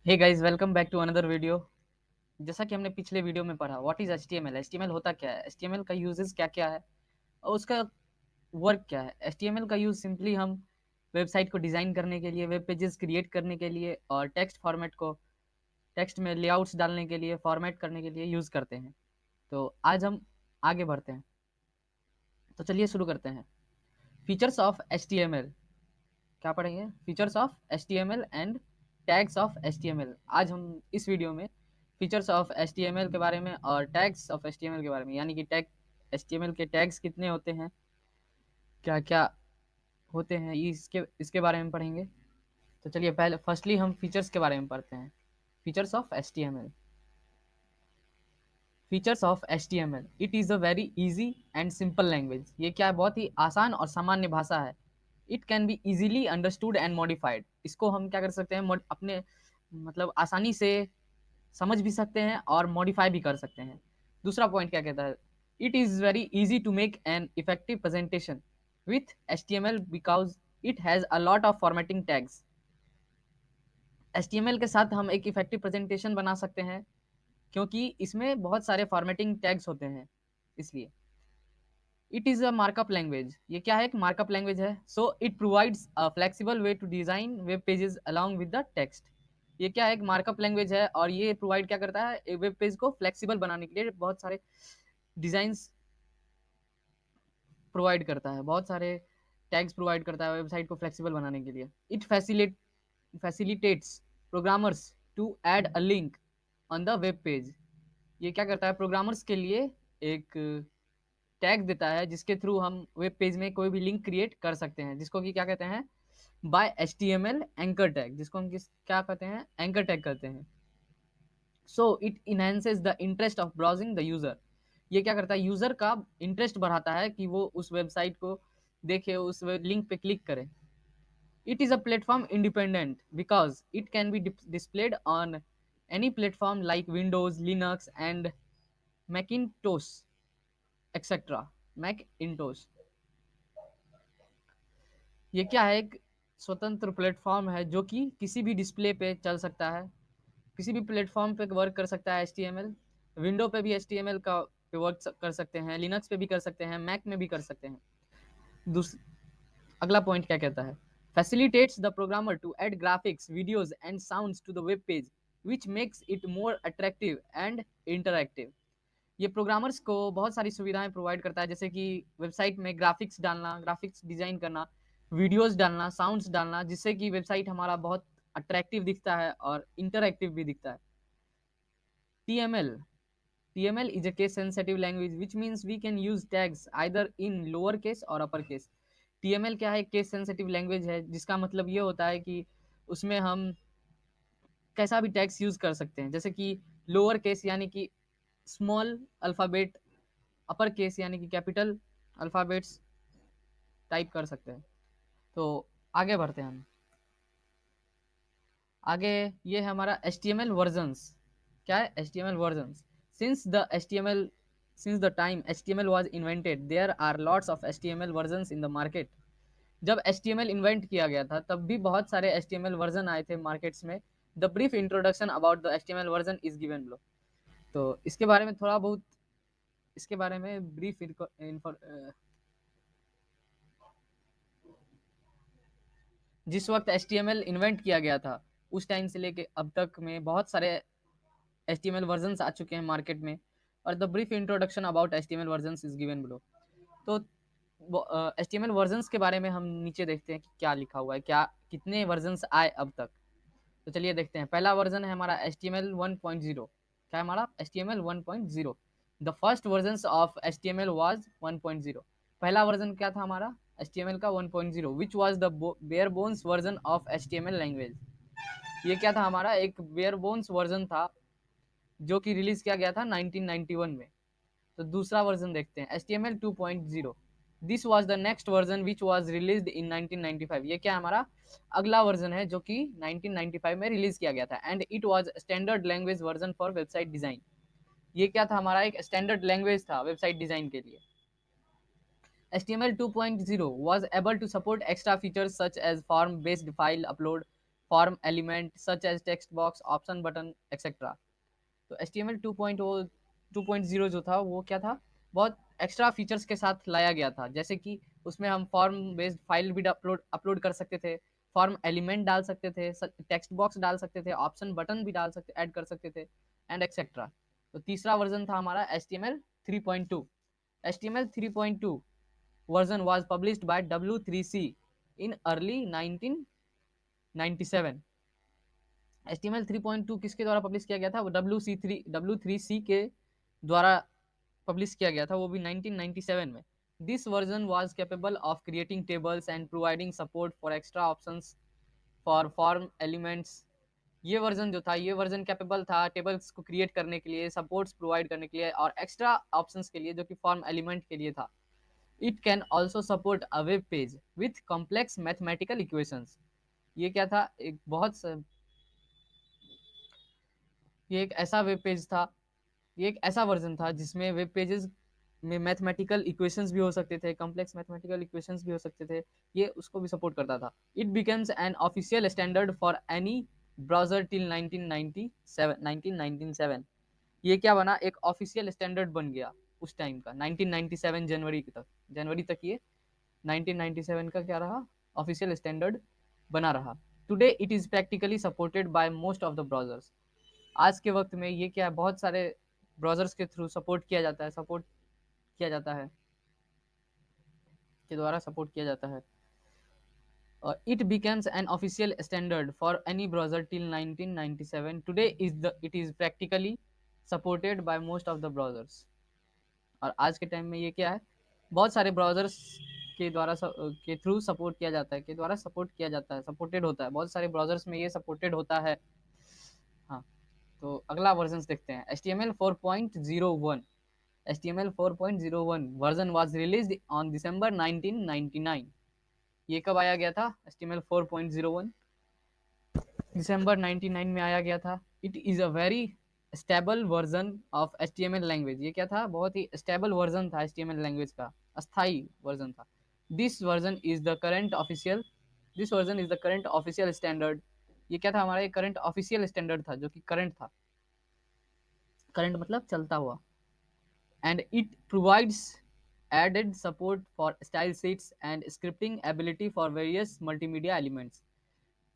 Hey guys, welcome back to another video. जैसा कि हमने पिछले वीडियो में पढ़ा, व्हाट इज एचटीएमएल। एचटीएमएल होता क्या है, एचटीएमएल का यूजेस क्या क्या है और उसका वर्क क्या है। एचटीएमएल का यूज सिंपली हम वेबसाइट को डिजाइन करने के लिए, वेब पेजेस क्रिएट करने के लिए और टेक्स्ट फॉर्मेट को, टेक्स्ट में लेआउट्स डालने के लिए, फॉर्मेट करने के लिए यूज करते हैं। तो आज हम आगे बढ़ते हैं, तो चलिए शुरू करते हैं। फीचर्स ऑफ एचटीएमएल क्या पढ़ेंगे? Features of HTML and tags of HTML. आज हम इस वीडियो में फीचर्स ऑफ एचटीएमएल के बारे में और टैग्स ऑफ एचटीएमएल के बारे में, यानी कि टैग एचटीएमएल के टैग्स कितने होते हैं, क्या क्या होते हैं, इसके इसके बारे में पढ़ेंगे। तो चलिए पहले फर्स्टली हम फीचर्स के बारे में पढ़ते हैं। Features of HTML. Features of HTML, it is a very easy and simple language. ये क्या है, बहुत ही आसान और सामान्य भाषा है। It can be easily understood and modified. इसको हम क्या कर सकते हैं, अपने मतलब आसानी से समझ भी सकते हैं और मॉडिफाई भी कर सकते हैं। दूसरा पॉइंट क्या कहता है, it is very easy to make an effective presentation with HTML because it has a lot of formatting tags. HTML के साथ हम एक इफेक्टिव प्रेजेंटेशन बना सकते हैं क्योंकि इसमें बहुत सारे फॉर्मेटिंग टैग्स होते हैं, इसलिए। It is a markup language. ये क्या है, एक मार्कअप लैंग्वेज है। So it provides a flexible way to design web pages along with the text. ये क्या है, एक मार्कअप लैंग्वेज है और ये प्रोवाइड क्या करता है, एक वेब पेज को फ्लेक्सिबल बनाने के लिए बहुत सारे डिजाइंस प्रोवाइड करता है, बहुत सारे टैग्स प्रोवाइड करता है वेबसाइट को फ्लेक्सिबल बनाने के लिए। It facilitates programmers to add a link on the web page. ये क्या करता है, प्रोग्रामर्स के लिए एक टैग देता है जिसके थ्रू हम वेब पेज में कोई भी लिंक क्रिएट कर सकते हैं, जिसको कि क्या कहते हैं, बाय एचटीएमएल एंकर टैग, जिसको हम किस क्या कहते हैं, एंकर टैग कहते हैं। So it enhances the interest of browsing the user. ये क्या करता है, यूजर का इंटरेस्ट बढ़ाता है कि वो उस वेबसाइट को देखे, उस लिंक पे क्लिक करे। It is a platform independent because it can be displayed on any platform like Windows, Linux and Macintosh etcetera, Macintosh. ये क्या है, एक स्वतंत्र प्लेटफॉर्म है जो कि किसी भी डिस्प्ले पे चल सकता है, किसी भी प्लेटफॉर्म पे वर्क कर सकता है। एचटीएमएल विंडो पे भी एचटीएमएल का पे वर्क कर सकते हैं, लिनक्स पे भी कर सकते हैं, मैक में भी कर सकते हैं। अगला पॉइंट क्या कहता है, facilitates the programmer to add graphics, videos and sounds to the web page which makes it more attractive and interactive. ये प्रोग्रामर्स को बहुत सारी सुविधाएं प्रोवाइड करता है, जैसे कि वेबसाइट में ग्राफिक्स डालना, ग्राफिक्स डिजाइन करना, वीडियोस डालना, साउंड्स डालना, जिससे कि वेबसाइट हमारा बहुत अट्रैक्टिव दिखता है और इंटरैक्टिव भी दिखता है। TML TML is a case sensitive language which means we can use tags either in lower case or upper case। TML क्या है, केस सेंसिटिव लैंग्वेज है, जिसका मतलब ये होता है कि उसमें हम कैसा भी टैग्स यूज कर सकते हैं, जैसे कि लोअर केस यानी कि स्मॉल अल्फाबेट, अपर केस यानी कि कैपिटल अल्फाबेट्स टाइप कर सकते हैं। तो आगे बढ़ते हैं हम। आगे ये है हमारा HTML वर्जन्स। क्या है, HTML versions. Since the HTML since the time HTML was invented there are lots of HTML versions in the market। जब HTML इन्वेंट किया गया था तब भी बहुत सारे HTML वर्जन आए थे मार्केट्स में। The brief introduction about the HTML version is given below. तो इसके बारे में थोड़ा बहुत, इसके बारे में ब्रीफ जिस वक्त HTML इन्वेंट किया गया था उस टाइम से लेके अब तक में बहुत सारे HTML वर्जन्स आ चुके हैं मार्केट में, और the brief introduction about HTML versions is given below. तो HTML वर्जन्स के बारे में हम नीचे देखते हैं कि क्या लिखा हुआ है, क्या कितने वर्जन्स आए अब तक। तो चलिए देखते हैं। पहला वर्जन है हमारा HTML 1.0। क्या है हमारा, HTML 1.0। The first version of HTML was 1.0। पहला वर्जन क्या था हमारा HTML का, 1.0, which was the bare bones version of HTML language. ये क्या था हमारा, एक बेयर बोन्स वर्जन था जो कि रिलीज किया गया था 1991 में। तो दूसरा वर्जन देखते हैं, HTML 2.0। This was the next version which was released in 1995। ये क्या हमारा अगला वर्जन है जो कि 1995 में रिलीज किया गया था। And it was standard language version for website design. ये क्या था हमारा, एक स्टैंडर्ड लैंग्वेज था वेबसाइट डिजाइन के लिए। HTML 2.0 was able to support extra features such as form based file upload, form element such as text box, option button etcetera. तो HTML 2.0 जो था वो क्या था, बहुत एक्स्ट्रा फीचर्स के साथ लाया गया था, जैसे कि उसमें हम फॉर्म बेस्ड फाइल भी अपलोड कर सकते थे, फॉर्म एलिमेंट डाल सकते थे, टेक्स्ट बॉक्स डाल सकते थे, ऑप्शन बटन भी डाल सकते ऐड कर सकते थे एंड एक्सेट्रा। तो तीसरा वर्जन था हमारा HTML 3.2। HTML 3.2 version was published by W3C in early 1997। HTML 3.2 किसके द्वारा पब्लिश किया गया था, वो W3C के द्वारा पब्लिश किया गया था, वो भी 1997 में। This version was capable of creating tables and providing support for extra options for form elements. ये वर्जन जो था, ये वर्जन कैपेबल था टेबल्स को क्रिएट करने के लिए, सपोर्ट्स प्रोवाइड करने के लिए और एक्स्ट्रा ऑप्शंस के लिए जो कि फॉर्म एलिमेंट के लिए था। It can also support a web page with complex mathematical equations. ये क्या था, ये एक ऐसा वेब पेज था, ये एक ऐसा वर्जन था जिसमें वेब पेजेस में मैथमेटिकल इक्वेशंस भी हो सकते थे, कॉम्प्लेक्स मैथमेटिकल इक्वेशंस भी हो सकते थे, ये उसको भी सपोर्ट करता था। It becomes an official standard for any browser till 1997। ये क्या बना, एक ऑफिशियल स्टैंडर्ड बन गया उस टाइम का, 1997 जनवरी तक ये 1997 का क्या रहा, ऑफिशियल स्टैंडर्ड बना रहा। Today it is practically supported by most of the browsers. आज के वक्त में ये क्या है, बहुत सारे ब्राउजर्स के थ्रू सपोर्ट किया जाता है, के द्वारा सपोर्ट किया जाता है। It becomes an official standard for any browser till 1997. Today it is practically supported by most of the browsers। और आज के टाइम में ये क्या है, बहुत सारे ब्राउजर्स के द्वारा के थ्रू सपोर्ट किया जाता है, सपोर्टेड होता है, बहुत सारे ब्राउजर्स में ये सपोर्टेड होता है। हाँ, तो अगला वर्जन देखते हैं, HTML 4.01। HTML 4.01 version was released on December 1999। ये कब आया गया था, HTML 4.01 दिसंबर 99 में आया गया था। It is a very stable version of HTML language. ये क्या था, बहुत ही स्टेबल वर्जन था HTML लैंग्वेज का, अस्थाई वर्जन था। This version is the current official standard. ये क्या था, हमारा करंट ऑफिशियल स्टैंडर्ड था, जो कि करंट था, करंट मतलब चलता हुआ। And it provides added support for style sheets and scripting ability for various multimedia elements।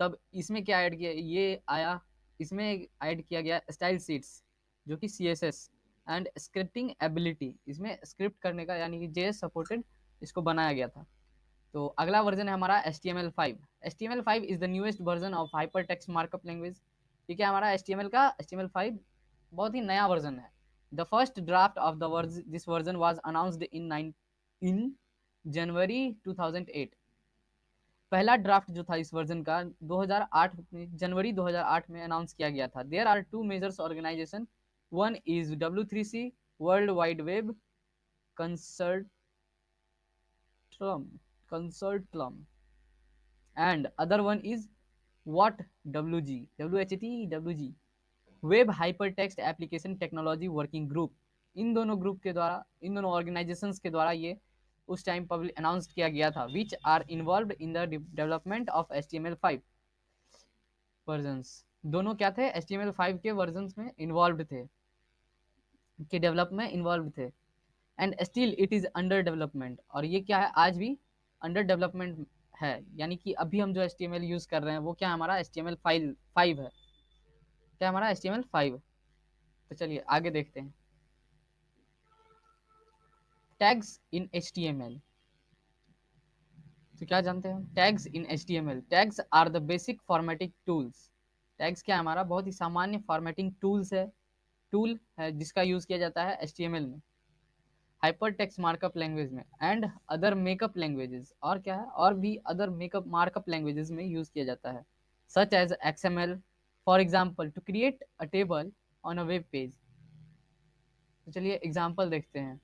तब इसमें क्या ऐड किया, ये आया, इसमें ऐड किया गया स्टाइल शीट्स जो कि CSS एंड स्क्रिप्टिंग एबिलिटी, इसमें स्क्रिप्ट करने का यानी कि JS सपोर्टेड इसको बनाया गया था। तो अगला वर्जन है हमारा HTML5। HTML5 is the newest version of hyper text markup language. ठीक है, हमारा HTML5 बहुत ही नया वर्जन है। The first draft of this version was announced in January 2008। पहला ड्राफ्ट जो था इस वर्जन का 2008 में, जनवरी 2008 में अनाउंस किया गया था। There are two majors organization, one is W3C world wide web consortium and other one is what WHT web hypertext application technology working group. इन दोनों ऑर्गेनाइजेशंस के द्वारा ये उस टाइम पब्लिक अनाउंस किया गया था, which are involve in the development of HTML5 versions. दोनों क्या थे, HTML5 के वर्जन्स में इन्वॉल्व थे, के डेवलप में इन्वॉल्व थे। And still it is under development, और ये क्या है, आज भी अंडर डेवलपमेंट है, यानी कि अभी हम जो HTML यूज कर रहे हैं वो क्या हमारा HTML5 है, क्या हमारा HTML5। तो चलिए आगे देखते हैं, टैग्स इन HTML। तो क्या जानते हैं tags in HTML? Tags are the basic formatting tools. Tags क्या हमारा बहुत ही सामान्य फॉर्मेटिंग टूल है जिसका यूज किया जाता है HTML में, हाइपर टेक्स्ट मार्कअप लैंग्वेज में एंड अदर मेकअप लैंग्वेजेस, और क्या है, और भी अदर मेकअप मार्कअप लैंग्वेजेस में यूज किया जाता है, such as XML for example to create a table on a web page. तो चलिए एग्जाम्पल देखते हैं,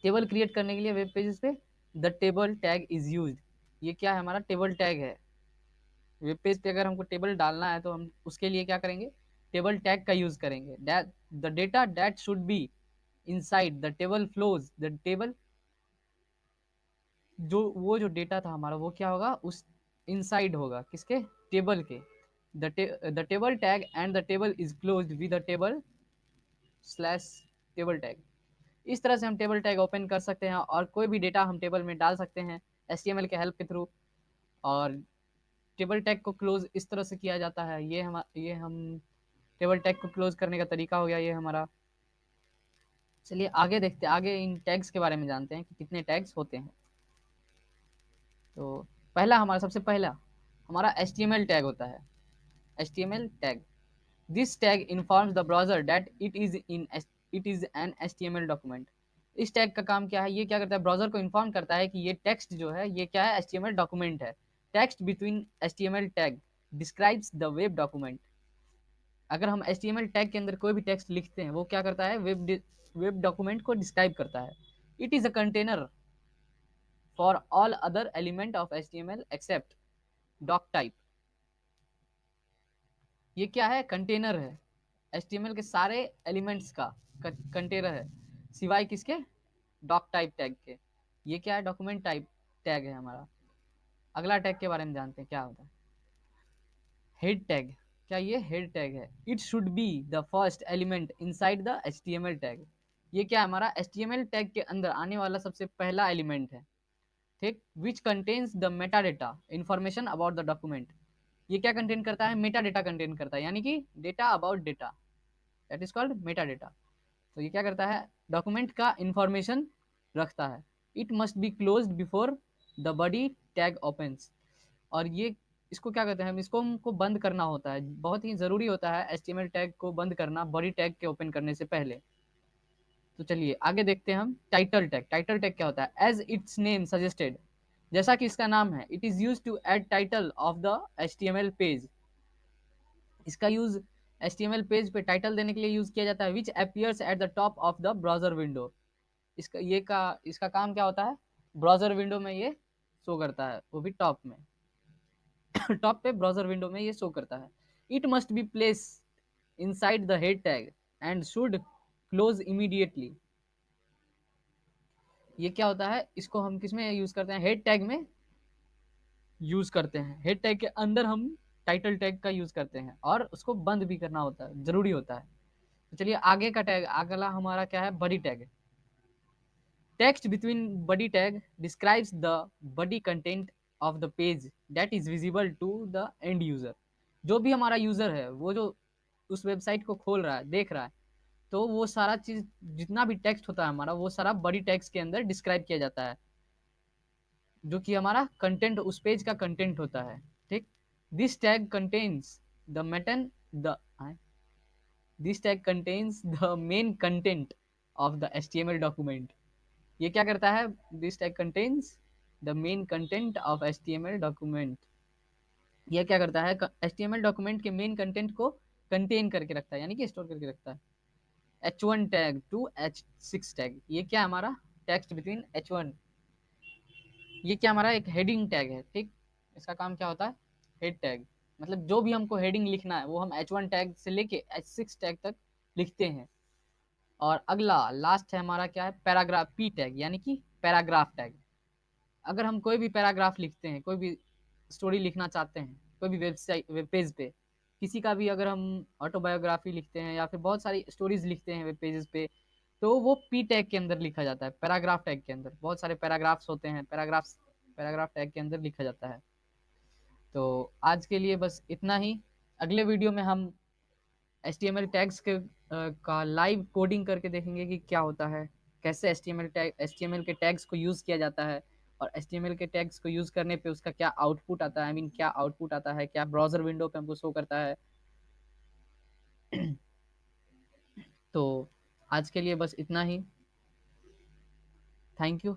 टेबल क्रिएट करने के लिए वेब पेजेस पे the table tag is used. ये क्या है, हमारा टेबल टैग है। वेब पेज पे अगर हमको टेबल डालना है तो हम उसके लिए क्या करेंगे, टेबल टैग का यूज करेंगे। The data that should be inside the table flows the table, जो डेटा था हमारा वो क्या होगा, उस इनसाइड होगा, किसके, टेबल के, the table tag and the table is closed with the table slash table tag. इस तरह से हम टेबल टैग ओपन कर सकते हैं और कोई भी डेटा हम टेबल में डाल सकते हैं HTML के हेल्प के थ्रू। और टेबल टैग को क्लोज इस तरह से किया जाता है। ये हम टेबल टैग को क्लोज करने का तरीका हो गया ये हमारा। चलिए आगे देखते हैं, आगे इन टैग्स के बारे में जानते हैं कि कितने टैग्स होते हैं। तो पहला हमारा सबसे पहला हमारा HTML टैग होता है। HTML tag, this tag informs the browser that it is an HTML document. इस टैग का काम क्या है, ये क्या करता है, ब्राउजर को इन्फॉर्म करता है कि ये टेक्स्ट जो है ये क्या है, HTML डॉक्यूमेंट है। Text between HTML tag describes the web document. अगर हम HTML टैग के अंदर कोई भी टेक्स्ट लिखते हैं वो क्या करता है, वेब डॉक्यूमेंट को डिस्क्राइब करता है। It is a container for all other element of HTML except doc type. ये क्या है, कंटेनर है, HTML के सारे एलिमेंट्स का कंटेनर है सिवाय किसके, डॉक टाइप टैग के। ये क्या है, डॉक्यूमेंट टाइप टैग है हमारा। अगला टैग के बारे में जानते हैं क्या होता है, हेड टैग। क्या ये हेड टैग है, it should be the first element inside the HTML tag. ये क्या है, हमारा HTML टैग के अंदर आने वाला सबसे पहला एलिमेंट है, ठीक। Which contains the Meta data information about the document. ये क्या कंटेन करता है, मेटा डेटा कंटेन करता है, यानी कि data about data, that is called Meta data. तो ये क्या करता है, डॉक्यूमेंट का इंफॉर्मेशन रखता है। It must be close before the body tag opens. और ये इसको क्या कहते हैं, हम इसको हमको बंद करना होता है, बहुत ही जरूरी होता है HTML टैग को बंद करना बॉडी टैग के ओपन करने से पहले। तो चलिए आगे देखते हैं हम टाइटल टैग। टाइटल टैग क्या होता है, एज इट्स नेम सजेस्टेड, जैसा कि इसका नाम है, it is use to add title of the HTML page. इसका यूज HTML पेज पे टाइटल देने के लिए यूज किया जाता है, which appears at the top of the browser window. इसका काम क्या होता है, ब्राउजर विंडो में ये शो करता है, वो भी टॉप में टॉप पे ब्राउजर विंडो में ये शो करता है। It must be place inside the head tag and should close immediately. ये क्या होता है, इसको हम किस में यूज करते हैं, हेड टैग में यूज करते हैं। हेड टैग के अंदर हम टाइटल टैग का यूज करते हैं और उसको बंद भी करना होता है, जरूरी होता है। तो चलिए आगे का टैग, अगला हमारा क्या है, body tag. Text between body tag describes the body content of the page that is visible to the end user. जो भी हमारा यूजर है, वो जो उस वेबसाइट को खोल रहा है, देख रहा है, तो वो सारा चीज, जितना भी टेक्स्ट होता है हमारा, वो सारा बॉडी टैग्स के अंदर डिस्क्राइब किया जाता है, जो कि हमारा कंटेंट, उस पेज का कंटेंट होता है, ठीक। दिस टैग कंटेन्स द मेटन the this tag contains the main content of the HTML document. ये क्या करता है, this tag contains the main content of HTML document. ये क्या करता है, HTML डॉक्यूमेंट के मेन कंटेंट को कंटेन करके रखता है, यानी कि स्टोर करके रखता है। H1 tag to H6 tag, ये क्या हमारा, टेक्स्ट बिटवीन H1, ये क्या हमारा एक हेडिंग टैग है, ठीक। इसका काम क्या होता है, हेड टैग, मतलब जो भी हमको हेडिंग लिखना है वो हम H1 टैग से लेके H6 टैग तक लिखते हैं। और अगला लास्ट है हमारा क्या है, पैराग्राफ, P टैग, यानी कि पैराग्राफ टैग। अगर हम कोई भी पैराग्राफ लिखते हैं, कोई भी स्टोरी लिखना चाहते हैं, कोई भी वेबसाइट, वेब पेज पे, किसी का भी अगर हम ऑटोबायोग्राफी लिखते हैं या फिर बहुत सारी स्टोरीज लिखते हैं वेब पेजेस पे, तो वो P टैग के अंदर लिखा जाता है। पैराग्राफ टैग के अंदर बहुत सारे पैराग्राफ्स होते हैं, पैराग्राफ टैग के अंदर लिखा जाता है। तो आज के लिए बस इतना ही। अगले वीडियो में हम HTML टैग्स के का लाइव कोडिंग करके देखेंगे कि क्या होता है, कैसे HTML के टैग्स को यूज़ किया जाता है, और HTML के टैग्स को यूज़ करने पे उसका क्या आउटपुट आता है, आई मीन क्या आउटपुट आता है, क्या ब्राउजर विंडो पे हमको शो करता है। तो आज के लिए बस इतना ही। Thank you,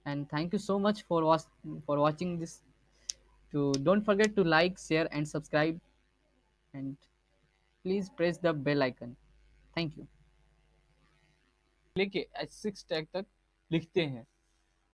and thank you so much for watching this. To don't forget to like, share and subscribe, and please press the bell icon. Thank you. लेके H6 टैग तक लिखते हैं।